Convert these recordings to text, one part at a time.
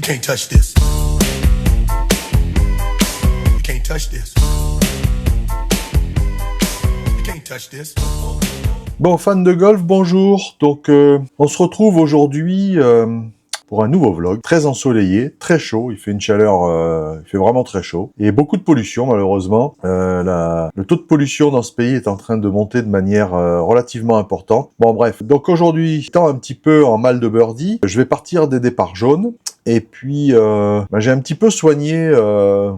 can't touch this. You can't touch this. You can't touch this. Bon, fans de golf, bonjour. Donc, on se retrouve aujourd'hui pour un nouveau vlog, très ensoleillé, très chaud. Il fait une chaleur, il fait vraiment très chaud et beaucoup de pollution malheureusement. Le taux de pollution dans ce pays est en train de monter de manière relativement importante. Bon, bref. Donc aujourd'hui, étant un petit peu en mal de birdie, je vais partir des départs jaunes. Et puis, j'ai un petit peu soigné,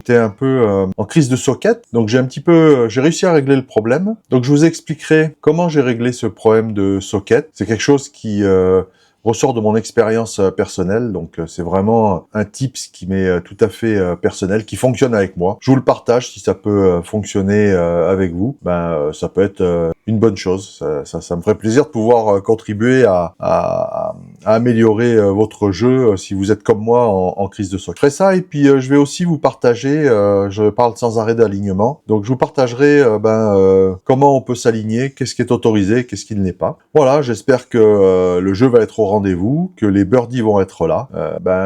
j'étais un peu en crise de socket, donc j'ai réussi à régler le problème. Donc je vous expliquerai comment j'ai réglé ce problème de socket. C'est quelque chose qui ressort de mon expérience personnelle, donc c'est vraiment un tips qui m'est tout à fait personnel, qui fonctionne avec moi. Je vous le partage si ça peut fonctionner avec vous. Ça peut être une bonne chose. Ça me ferait plaisir de pouvoir contribuer à améliorer votre jeu si vous êtes comme moi en crise de socket. Je ferai ça et puis je vais aussi vous partager, je parle sans arrêt d'alignement, donc je vous partagerai comment on peut s'aligner, qu'est-ce qui est autorisé, qu'est-ce qui ne l'est pas. Voilà, j'espère que le jeu va être au rendez-vous, que les birdies vont être là.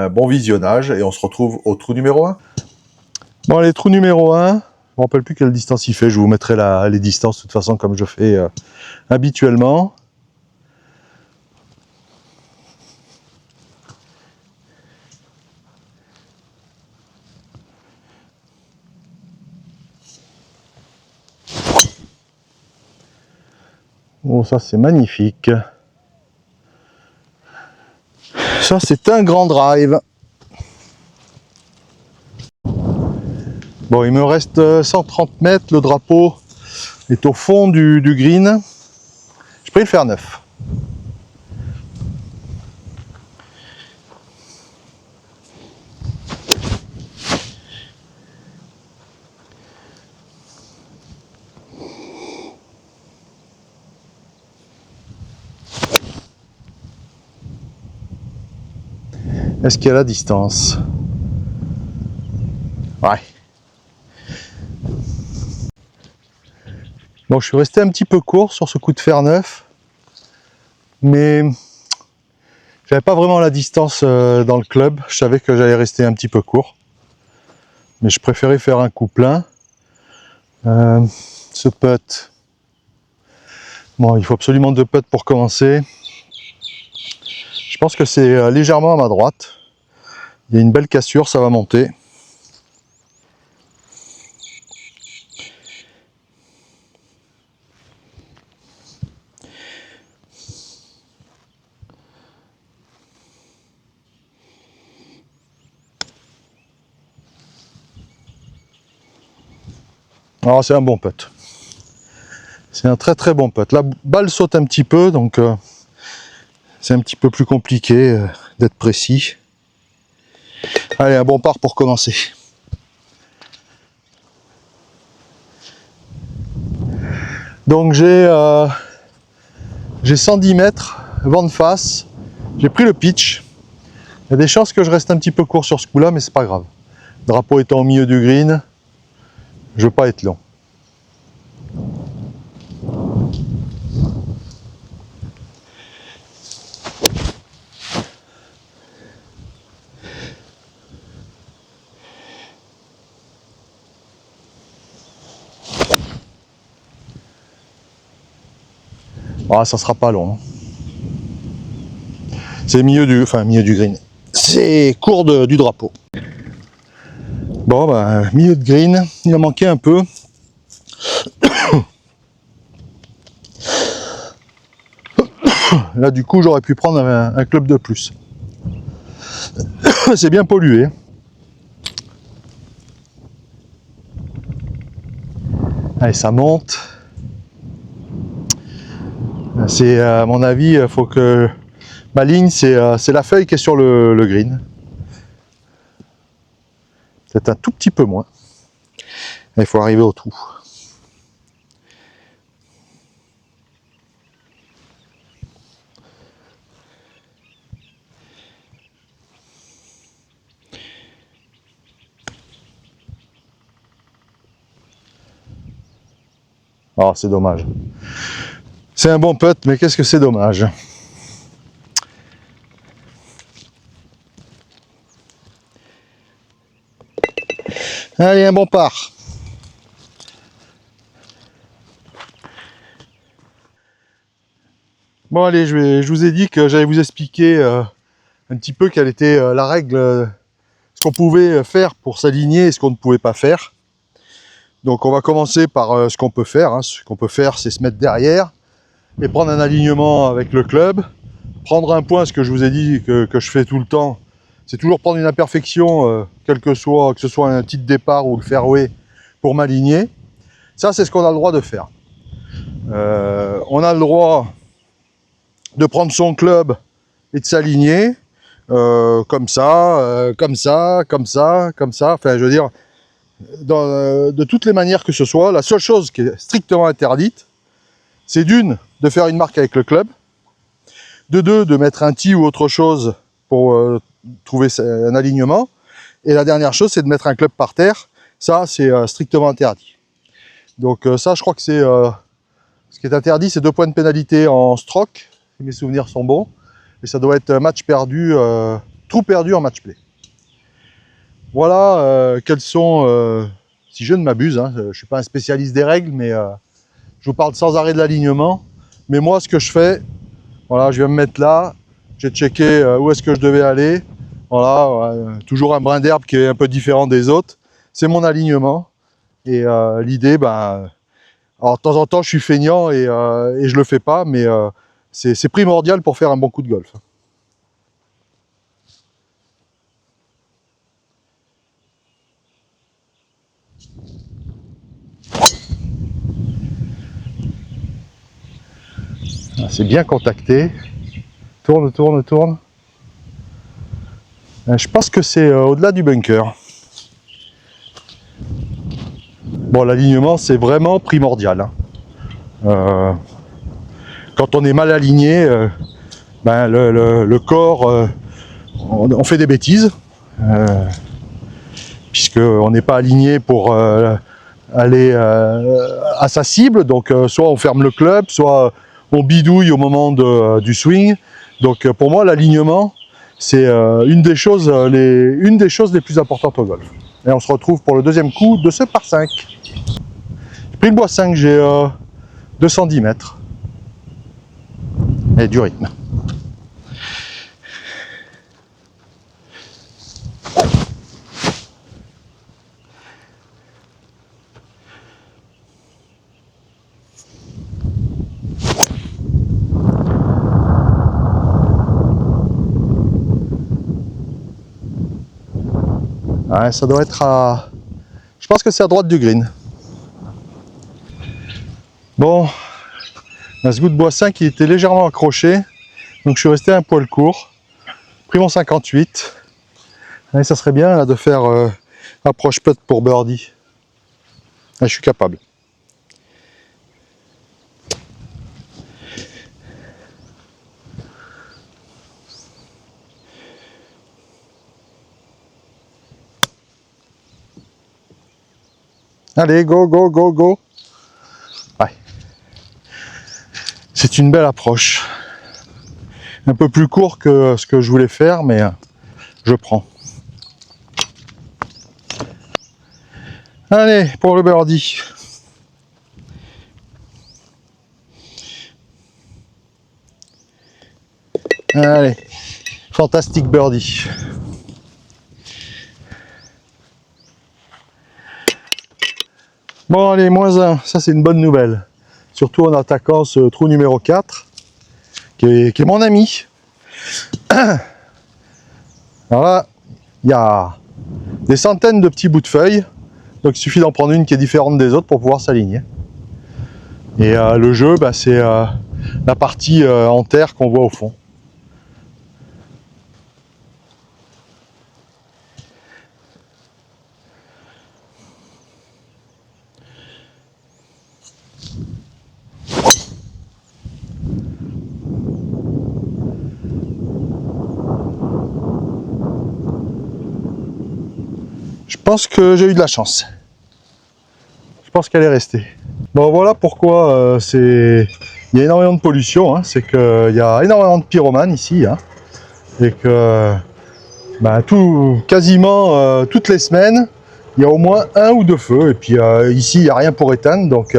Bon visionnage et on se retrouve au trou numéro 1. Bon, les trous numéro 1, je ne me rappelle plus quelle distance il fait, je vous mettrai les distances de toute façon comme je fais habituellement. Oh, ça c'est magnifique. Ça c'est un grand drive. Bon, il me reste 130 mètres, le drapeau est au fond du green. J'ai pris le fer neuf. Est-ce qu'il y a la distance? Ouais. Bon, je suis resté un petit peu court sur ce coup de fer neuf, mais j'avais pas vraiment la distance dans le club. Je savais que j'allais rester un petit peu court, mais je préférais faire un coup plein. Ce putt, bon, il faut absolument 2 putts pour commencer. Je pense que c'est légèrement à ma droite. Il y a une belle cassure, ça va monter. Alors c'est un bon putt. C'est un très très bon putt. La balle saute un petit peu, donc c'est un petit peu plus compliqué d'être précis. Allez, un bon par pour commencer. Donc j'ai 110 mètres, vent de face. J'ai pris le pitch. Il y a des chances que je reste un petit peu court sur ce coup-là, mais c'est pas grave. Drapeau étant au milieu du green, je veux pas être long. Ah, ça sera pas long. C'est milieu du green. C'est court du drapeau. Bon, milieu de green, il a manqué un peu. Là, du coup, j'aurais pu prendre un club de plus. C'est bien pollué. Allez, ça monte. C'est, à mon avis, il faut que ma ligne, c'est la feuille qui est sur le green. Peut-être un tout petit peu moins. Il faut arriver au trou. Oh, c'est dommage. C'est un bon putt, mais qu'est-ce que c'est dommage. Allez, un bon part. Bon allez, je vous ai dit que j'allais vous expliquer un petit peu quelle était la règle, ce qu'on pouvait faire pour s'aligner et ce qu'on ne pouvait pas faire. Donc on va commencer par ce qu'on peut faire. Hein. Ce qu'on peut faire, c'est se mettre derrière et prendre un alignement avec le club. Prendre un point, ce que je vous ai dit que je fais tout le temps, c'est toujours prendre une imperfection, quel que ce soit un petit départ ou le fairway, pour m'aligner. Ça, c'est ce qu'on a le droit de faire. On a le droit de prendre son club et de s'aligner comme ça, comme ça, comme ça, comme ça. Enfin, je veux dire, de toutes les manières que ce soit. La seule chose qui est strictement interdite, c'est d'une, de faire une marque avec le club, de deux, de mettre un tee ou autre chose pour trouver un alignement, et la dernière chose, c'est de mettre un club par terre. Ça, c'est strictement interdit. Donc ça, je crois que c'est ce qui est interdit, c'est 2 points de pénalité en stroke, si mes souvenirs sont bons, et ça doit être match perdu, trou perdu en match play. Voilà quels sont, si je ne m'abuse, hein, je ne suis pas un spécialiste des règles, mais je vous parle sans arrêt de l'alignement. Mais moi, ce que je fais, voilà, je viens me mettre là, j'ai checké où est-ce que je devais aller. Voilà, toujours un brin d'herbe qui est un peu différent des autres. C'est mon alignement. Et l'idée, ben, alors de temps en temps, je suis feignant et je le fais pas, mais c'est primordial pour faire un bon coup de golf. C'est bien contacté. Tourne, tourne, tourne. Je pense que c'est au-delà du bunker. Bon, l'alignement, c'est vraiment primordial. Hein. Quand on est mal aligné, ben, le corps, on fait des bêtises. Puisqu'on n'est pas aligné pour aller à sa cible. Donc, soit on ferme le club, soit on bidouille au moment du swing. Donc, pour moi, l'alignement, c'est une des choses les plus importantes au golf. Et on se retrouve pour le deuxième coup de ce par 5. J'ai pris le bois 5, j'ai 210 mètres. Et du rythme. Ouais, ça doit être à... Je pense que c'est à droite du green. Bon, ce goût de bois 5 il était légèrement accroché, donc je suis resté un poil court. Pris mon 58. Et ça serait bien là, de faire approche putt pour birdie. Là, je suis capable. Allez, go, go, go, go. Ouais. C'est une belle approche. Un peu plus court que ce que je voulais faire, mais je prends. Allez, pour le birdie. Allez, fantastique birdie. Bon, allez, -1, ça c'est une bonne nouvelle. Surtout en attaquant ce trou numéro 4, qui est mon ami. Alors là, il y a des centaines de petits bouts de feuilles, donc il suffit d'en prendre une qui est différente des autres pour pouvoir s'aligner. Et le jeu, bah, c'est la partie en terre qu'on voit au fond. Je pense que j'ai eu de la chance. Je pense qu'elle est restée. Bon, voilà pourquoi il y a énormément de pollution. Hein. C'est qu'il y a énormément de pyromanes ici. Hein. Et que quasiment toutes les semaines, il y a au moins un ou deux feux. Et puis ici, il n'y a rien pour éteindre. Donc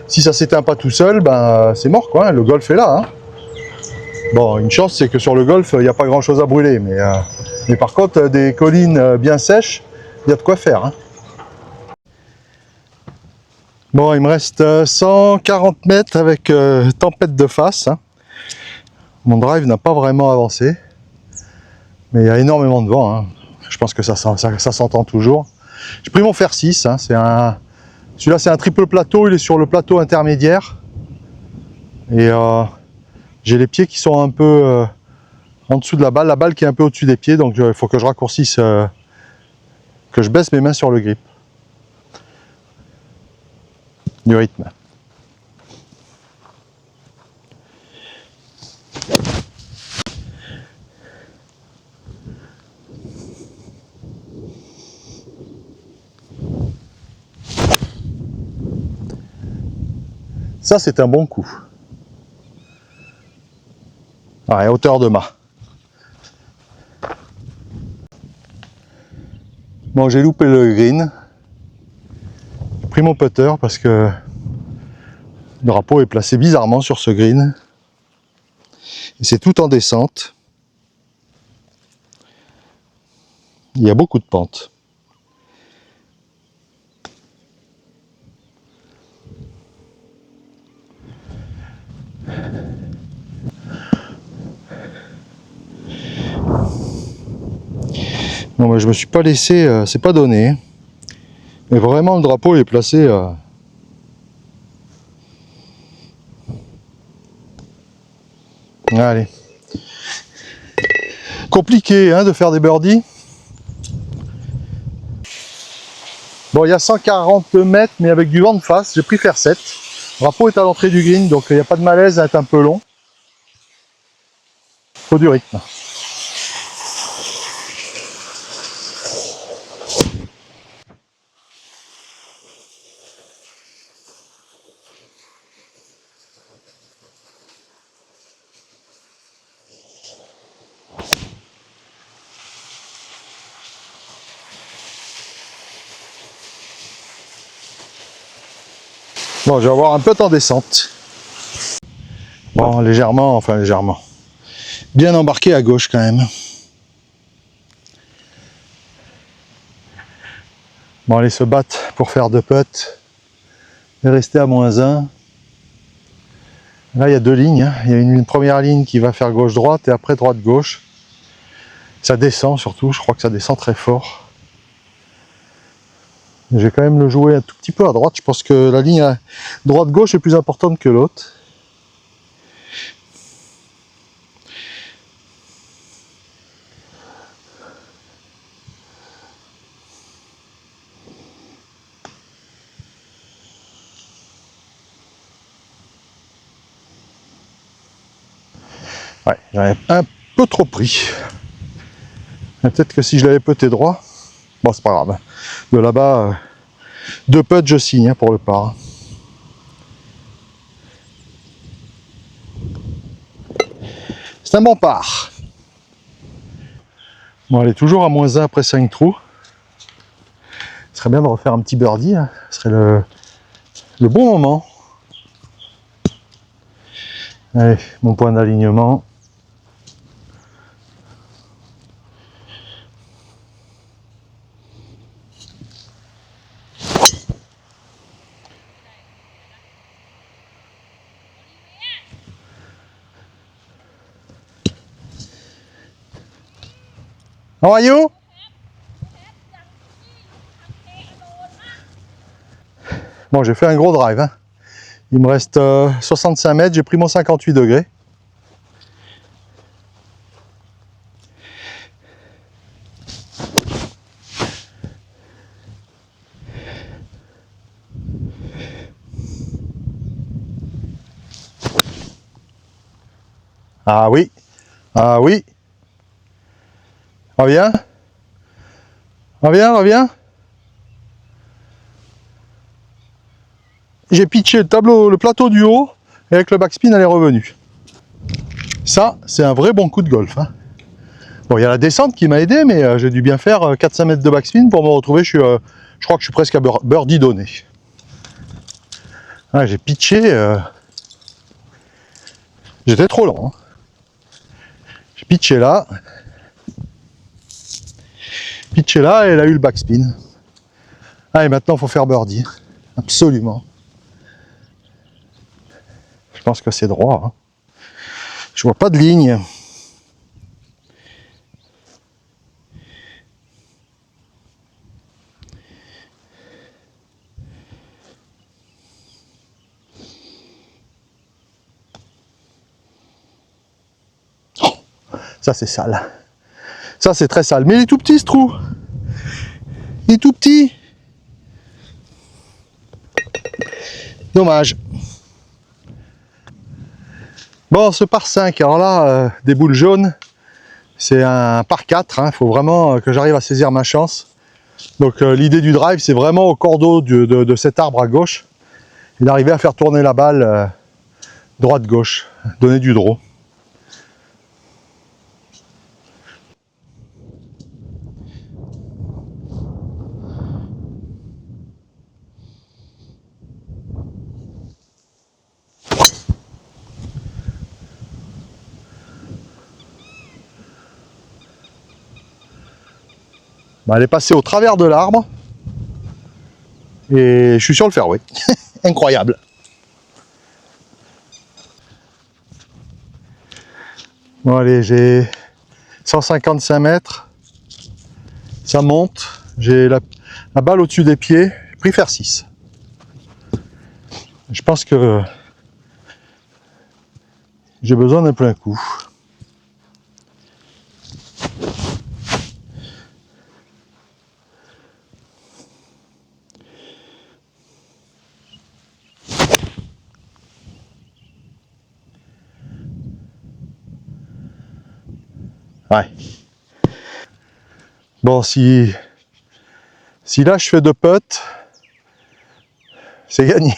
si ça s'éteint pas tout seul, ben c'est mort quoi. Hein, le golf est là. Hein. Bon, une chance, c'est que sur le golf, il n'y a pas grand chose à brûler. Mais par contre, des collines bien sèches, il y a de quoi faire. Hein. Bon, il me reste 140 mètres avec tempête de face. Hein. Mon drive n'a pas vraiment avancé. Mais il y a énormément de vent. Hein. Je pense que ça s'entend toujours. J'ai pris mon fer 6. Hein. Celui-là, c'est un triple plateau. Il est sur le plateau intermédiaire. Et j'ai les pieds qui sont un peu en dessous de la balle qui est un peu au-dessus des pieds. Donc il faut que je raccourcisse, que je baisse mes mains sur le grip. Du rythme. Ça, c'est un bon coup. Ouais, hauteur de mât. Bon, j'ai loupé le green. J'ai pris mon putter parce que le drapeau est placé bizarrement sur ce green. Et c'est tout en descente. Il y a beaucoup de pentes. Bon, ben, je me suis pas laissé, c'est pas donné. Mais vraiment, le drapeau est placé. Allez. Compliqué hein, de faire des birdies. Bon, il y a 140 mètres, mais avec du vent de face, j'ai pris fer 7. Le drapeau est à l'entrée du green, donc il n'y a pas de malaise à être un peu long. Faut du rythme. Bon, je vais avoir un peu en descente. Bon, légèrement, enfin légèrement. Bien embarqué à gauche quand même. Bon, allez se battre pour faire 2 putts et rester à -1. Là, il y a 2 lignes. Hein. Il y a une première ligne qui va faire gauche-droite et après droite-gauche. Ça descend surtout, je crois que ça descend très fort. Je vais quand même le jouer un tout petit peu à droite. Je pense que la ligne droite-gauche est plus importante que l'autre. Ouais, j'en ai un peu trop pris. Peut-être que si je l'avais puté droit, bon c'est pas grave. De là-bas, 2 putts je signe hein, pour le par. C'est un bon par. Bon, elle est toujours à -1 après 5 trous. Ce serait bien de refaire un petit birdie. Hein. Ce serait le bon moment. Allez, mon point d'alignement. How are you? Bon, j'ai fait un gros drive. Hein. Il me reste 65 mètres, j'ai pris mon 58 degrés. Ah oui, ah oui. Reviens. Reviens, reviens. J'ai pitché le plateau du haut, et avec le backspin, elle est revenue. Ça, c'est un vrai bon coup de golf. Hein. Bon, il y a la descente qui m'a aidé, mais j'ai dû bien faire 4-5 mètres de backspin pour me retrouver. Je crois que je suis presque à birdie donné. Ah, j'ai pitché. J'étais trop lent. Hein. J'ai pitché là. Pitché là et elle a eu le backspin. Ah, et maintenant il faut faire birdie. Absolument. Je pense que c'est droit. Hein. Je vois pas de ligne. Oh, ça c'est sale. Ça c'est très sale. Mais il est tout petit ce trou. Il est tout petit. Dommage. Bon, ce par 5, alors là, des boules jaunes, c'est un par 4, il faut vraiment que j'arrive à saisir ma chance. Donc l'idée du drive, c'est vraiment au cordeau de cet arbre à gauche, et d'arriver à faire tourner la balle droite-gauche, donner du draw. Bah, elle est passée au travers de l'arbre, et je suis sur le fairway. Incroyable. Bon allez, j'ai 155 mètres, ça monte, j'ai la balle au-dessus des pieds, j'ai pris faire 6. Je pense que j'ai besoin d'un plein coup. Ouais. Bon, si là je fais 2 putts, c'est gagné.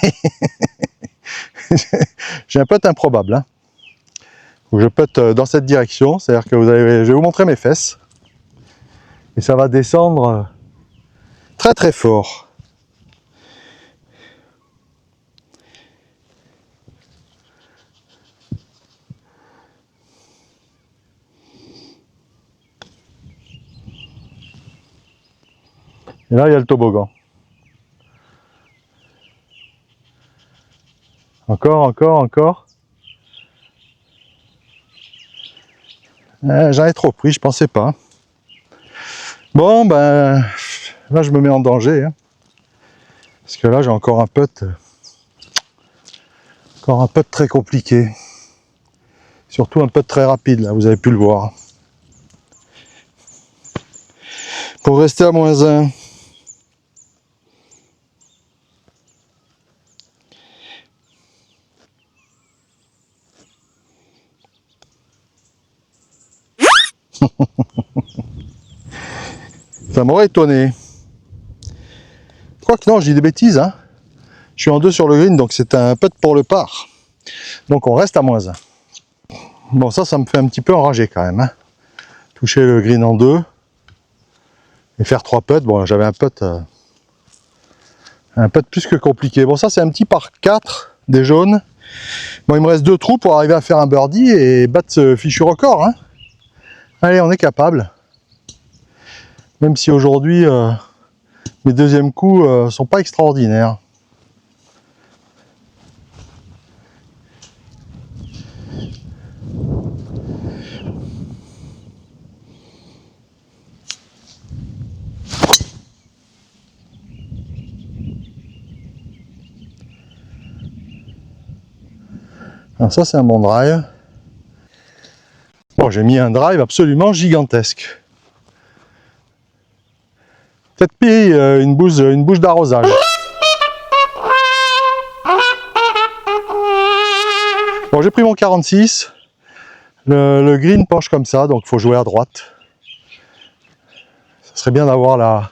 J'ai un putt improbable. Hein. Faut que je putte dans cette direction, c'est-à-dire que je vais vous montrer mes fesses. Et ça va descendre très très fort. Et là, il y a le toboggan. Encore, encore, encore. J'en ai trop pris, je pensais pas. Bon, ben, là, je me mets en danger. Hein. Parce que là, j'ai encore un putt très compliqué. Surtout un putt très rapide, là, vous avez pu le voir. Pour rester à -1. Ça m'aurait étonné. Je crois que non, je dis des bêtises. Hein. Je suis en 2 sur le green, donc c'est un putt pour le par. Donc on reste à -1. Bon, ça me fait un petit peu enrager quand même. Hein. Toucher le green en 2 et faire 3 putts. Bon, j'avais un putt plus que compliqué. Bon, ça c'est un petit par 4 des jaunes. Bon, il me reste 2 trous pour arriver à faire un birdie et battre ce fichu record. Hein. Allez, on est capable. Même si aujourd'hui, mes deuxièmes coups sont pas extraordinaires. Alors ça, c'est un bon drive. Bon, j'ai mis un drive absolument gigantesque. Peut-être pris une bouche d'arrosage. Bon, j'ai pris mon 46. Le green penche comme ça, donc il faut jouer à droite. Ça serait bien d'avoir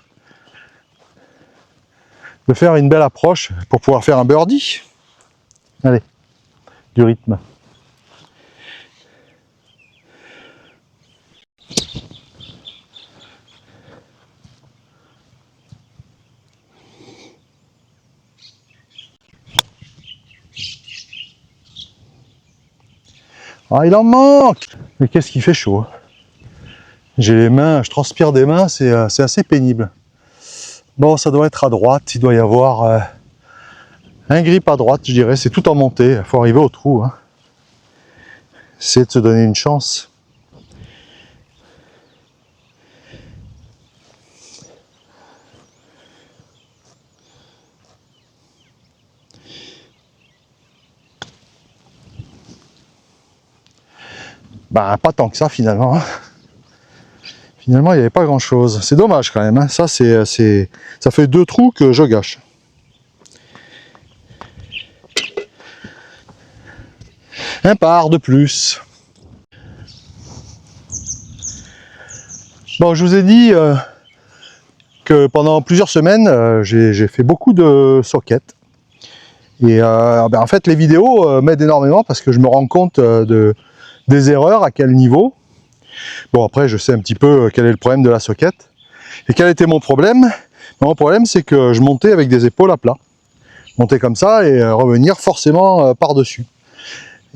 de faire une belle approche pour pouvoir faire un birdie. Allez, du rythme. Ah, il en manque! Mais qu'est-ce qui fait chaud? J'ai les mains, je transpire des mains, c'est assez pénible. Bon, ça doit être à droite, il doit y avoir un grip à droite, je dirais, c'est tout en montée, il faut arriver au trou. Hein. Essayer de se donner une chance. Bah, pas tant que ça finalement. Hein. Finalement, il n'y avait pas grand chose. C'est dommage quand même. Hein. Ça fait 2 trous que je gâche. Un par de plus. Bon, je vous ai dit que pendant plusieurs semaines, j'ai fait beaucoup de sockets. Et en fait, les vidéos m'aident énormément parce que je me rends compte des erreurs, à quel niveau. Bon, après, je sais un petit peu quel est le problème de la socket. Et quel était mon problème? Mon problème, c'est que je montais avec des épaules à plat. Monter comme ça et revenir forcément par-dessus.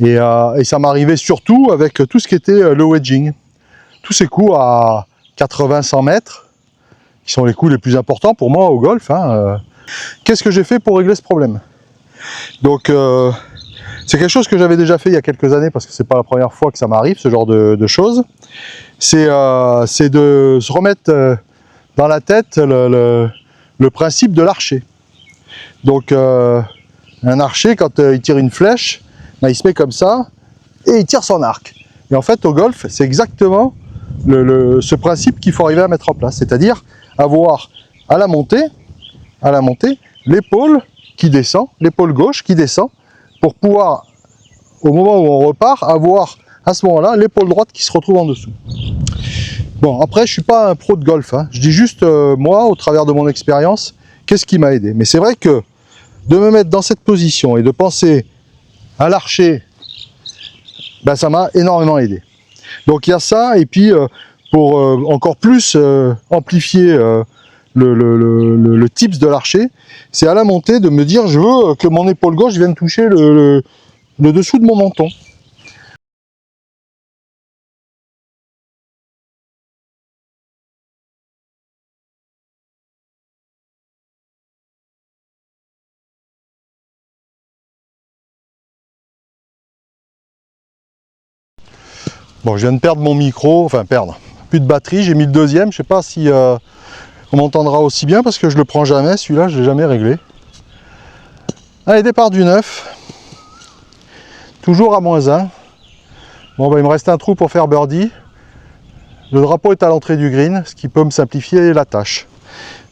Et ça m'arrivait surtout avec tout ce qui était le wedging. Tous ces coups à 80-100 mètres, qui sont les coups les plus importants pour moi au golf. Hein. Qu'est-ce que j'ai fait pour régler ce problème? Donc, c'est quelque chose que j'avais déjà fait il y a quelques années, parce que c'est pas la première fois que ça m'arrive, ce genre de choses. C'est de se remettre dans la tête le principe de l'archer. Donc, un archer, quand il tire une flèche, ben, il se met comme ça, et il tire son arc. Et en fait, au golf, c'est exactement ce principe qu'il faut arriver à mettre en place. C'est-à-dire avoir à la montée, l'épaule qui descend, l'épaule gauche qui descend, pour pouvoir, au moment où on repart, avoir à ce moment-là l'épaule droite qui se retrouve en dessous. Bon, après, je ne suis pas un pro de golf. Hein. Je dis juste, moi, au travers de mon expérience, qu'est-ce qui m'a aidé. Mais c'est vrai que de me mettre dans cette position et de penser à l'archer, ben, ça m'a énormément aidé. Donc il y a ça, et puis pour encore plus amplifier le tips de l'archer, c'est à la montée de me dire je veux que mon épaule gauche vienne toucher le dessous de mon menton. Bon, je viens de perdre mon micro, enfin perdre, plus de batterie, j'ai mis le deuxième, je sais pas si on m'entendra aussi bien parce que je le prends jamais, celui-là je l'ai jamais réglé. Allez, départ du 9, toujours à -1. Bon, bah, il me reste un trou pour faire birdie. Le drapeau est à l'entrée du green, ce qui peut me simplifier la tâche.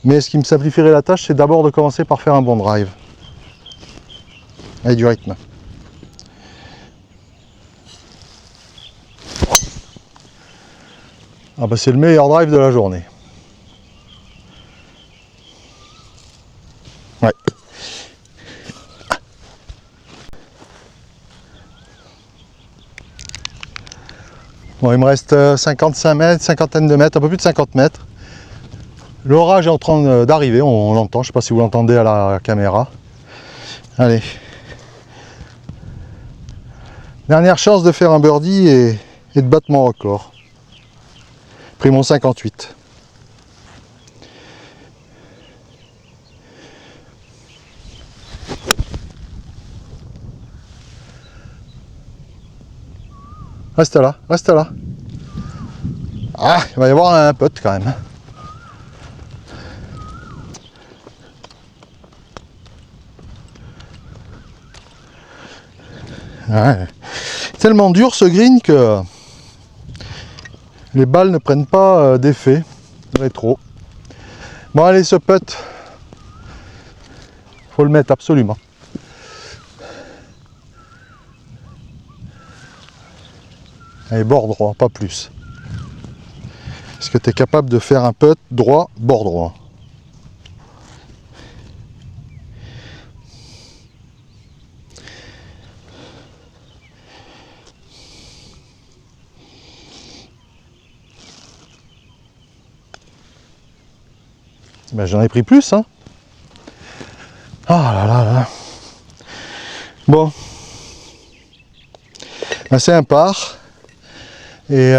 Mais ce qui me simplifierait la tâche, c'est d'abord de commencer par faire un bon drive. Avec du rythme. Ah bah c'est le meilleur drive de la journée. Ouais. Bon, il me reste 55 mètres, cinquantaine de mètres, un peu plus de 50 mètres. L'orage est en train d'arriver, on l'entend, je ne sais pas si vous l'entendez à la caméra. Allez. Dernière chance de faire un birdie et de battre mon record. Pris mon 58. Reste là, reste là. Ah, il va y avoir un putt quand même. Ouais. Tellement dur ce green que les balles ne prennent pas d'effet rétro. Bon allez, ce putt, faut le mettre absolument. Allez, bord droit, pas plus. Est-ce que tu es capable de faire un putt droit, bord droit? Ben, j'en ai pris plus, hein. Ah là là là. Bon. C'est un par. Et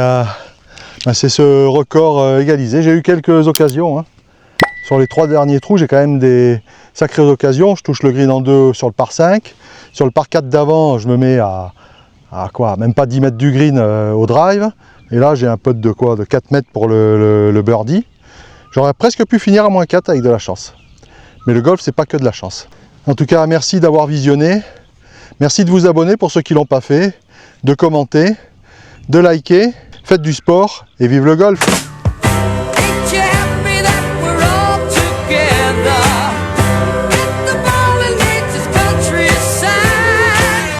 c'est ce record égalisé. J'ai eu quelques occasions. Hein. Sur les 3 derniers trous, j'ai quand même des sacrées occasions. Je touche le green en 2 sur le par 5. Sur le par 4 d'avant, je me mets à quoi, même pas 10 mètres du green au drive. Et là, j'ai un putt de quoi, de 4 mètres pour le birdie. J'aurais presque pu finir à moins 4 avec de la chance. Mais le golf, c'est pas que de la chance. En tout cas, merci d'avoir visionné. Merci de vous abonner pour ceux qui ne l'ont pas fait, de commenter, de liker. Faites du sport et vive le golf!